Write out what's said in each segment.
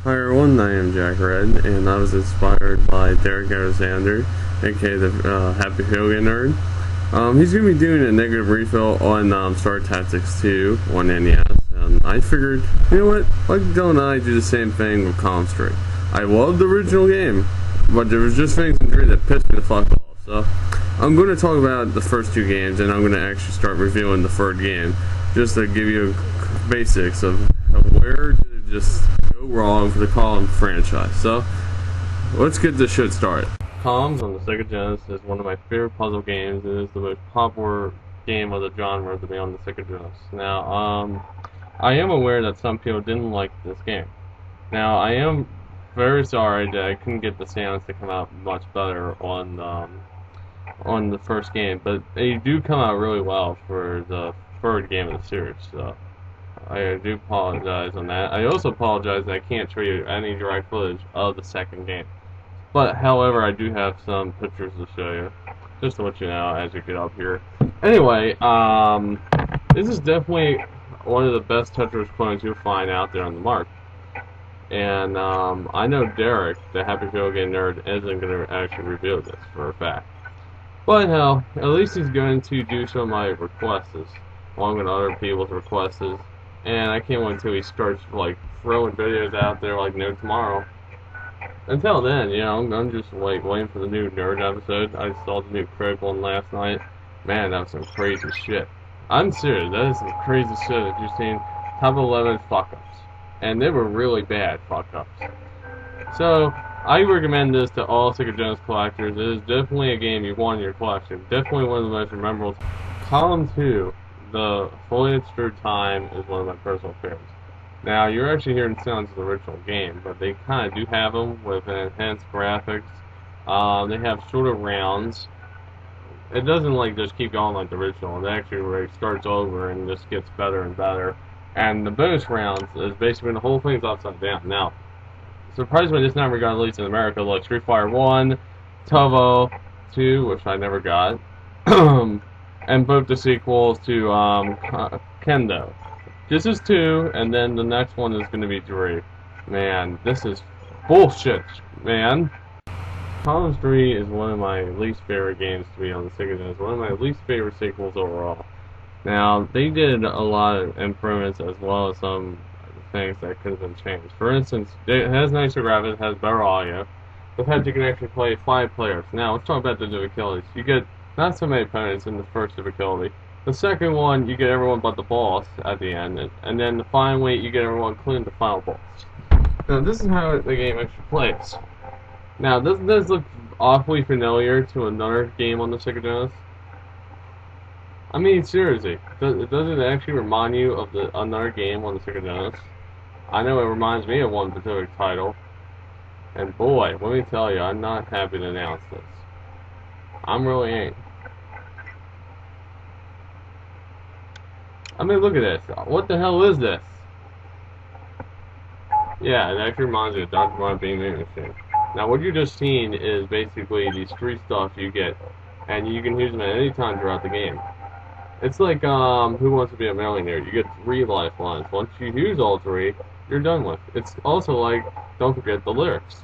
Hi everyone, I am Jack Red, and I was inspired by Derek Alexander, aka the Happy Hogan Nerd. He's going to be doing a negative refill on Star Tactics 2 on NES, and I figured, you know what, why don't I do the same thing with Column Straight? I loved the original game, but there was just things in 3 that pissed me the fuck off, so I'm going to talk about the first 2 games, and I'm going to actually start reviewing the 3rd game, just to give you basics of where did it just go wrong for the Column franchise. So, let's get this shit started. Columns on the Sega Genesis is one of my favorite puzzle games. It is the most popular game of the genre to be on the Sega Genesis. Now, I am aware that some people didn't like this game. Now, I am very sorry that I couldn't get the sounds to come out much better on the first game, but they do come out really well for the 3rd game of the series. So, I do apologize on that. I also apologize that I can't show you any direct footage of the 2nd game. But, however, I do have some pictures to show you, just to let you know as you get up here. Anyway, this is definitely one of the best Tetris clones you'll find out there on the market. And I know Derek, the Happy Video Game Nerd, isn't going to actually reveal this for a fact. But hell, at least he's going to do some of my requests, along with other people's requests. And I can't wait until he starts like throwing videos out there like no tomorrow. Until then, you know, I'm just like waiting for the new Nerd episode. I saw the new Critical one last night. Man, that was some crazy shit. I'm serious, that is some crazy shit that you've seen. Top 11 fuck-ups. And they were really bad fuck-ups. So, I recommend this to all Sega Genesis collectors. It is definitely a game you want in your collection. Definitely one of the most memorable. Column 2, the Foliage Through Time, is one of my personal favorites. Now, you're actually hearing sounds of the original game, but they kind of do have them with enhanced graphics. They have shorter rounds. It doesn't like just keep going like the original. It actually starts over and just gets better and better. And the bonus rounds is basically the whole thing's upside down. Now, surprisingly, this never got released in America, like Street Fighter 1, Tovo 2, which I never got, and both the sequels to Kendo. This is 2, and then the next one is going to be 3. Man, this is bullshit, man. Column 3 is one of my least favorite games to be on the Sega Genesis. One of my least favorite sequels overall. Now, they did a lot of improvements as well as some things that could have been changed. For instance, it has nicer graphics, it has better audio. The fact you can actually play 5 players. Now, let's talk about the difficulties. You get not so many opponents in the first difficulty. The second one, you get everyone but the boss at the end, and then finally, you get everyone including the final boss. Now, this is how the game actually plays. Now, doesn't this look awfully familiar to another game on the Sega Genesis? I mean, seriously, does it actually remind you of another game on the Sega Genesis? I know it reminds me of one specific title, and boy, let me tell you, I'm not happy to announce this. I'm really ain't. I mean, look at this. What the hell is this? Yeah, it actually reminds me of Dr. Mario Beam Machine. Now, what you just seen is basically these 3 stuff you get, and you can use them at any time throughout the game. It's like, Who Wants to Be a Millionaire? You get 3 lifelines. Once you use all 3, you're done with. It's also like, don't forget the lyrics.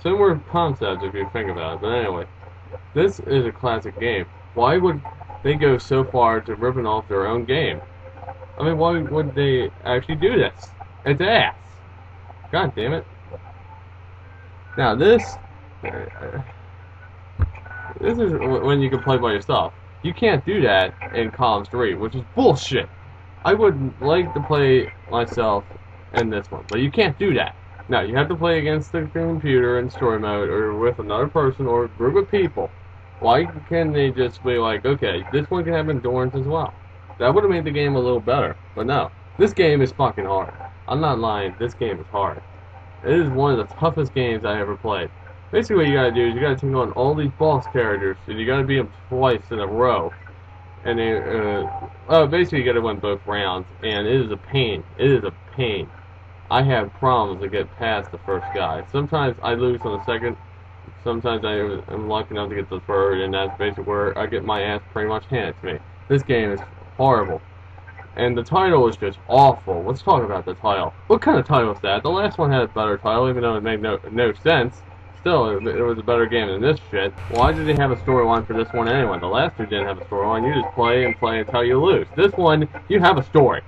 Similar concepts if you think about it, but anyway. This is a classic game. Why would they go so far to ripping off their own game? I mean, why would they actually do this? It's ass. God damn it. Now this is when you can play by yourself. You can't do that in Column 3, which is bullshit. I would like to play myself in this one, but you can't do that. No, you have to play against the computer in story mode, or with another person, or a group of people. Why can't they just be like, okay, this one can have endurance as well? That would have made the game a little better, but no. This game is fucking hard. I'm not lying, this game is hard. It is one of the toughest games I ever played. Basically what you gotta do is you gotta take on all these boss characters, and you gotta beat them twice in a row. And then, basically you gotta win both rounds, and it is a pain. It is a pain. I have problems to get past the first guy. Sometimes I lose on the second, sometimes I am lucky enough to get to the third, and that's basically where I get my ass pretty much handed to me. This game is horrible. And the title is just awful. Let's talk about the title. What kind of title is that? The last one had a better title, even though it made no sense. Still, it was a better game than this shit. Why did they have a storyline for this one anyway? The last two didn't have a storyline. You just play and play until you lose. This one, you have a story.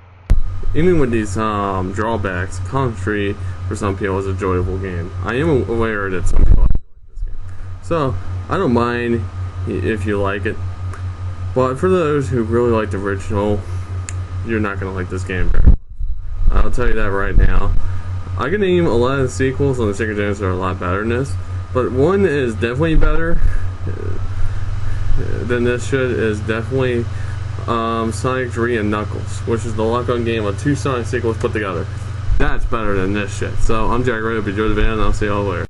Even with these drawbacks, Country for some people is a enjoyable game. I am aware that some people like this game, so I don't mind if you like it. But for those who really like the original, you're not gonna like this game very much. I'll tell you that right now. I can name a lot of the sequels on the Sega Genesis that are a lot better than this, but one is definitely better than this shit is definitely Sonic 3 and Knuckles, which is the lock-on game of two Sonic sequels put together. That's better than this shit. So I'm Jack Ray, hope you enjoyed the video, and I'll see y'all later.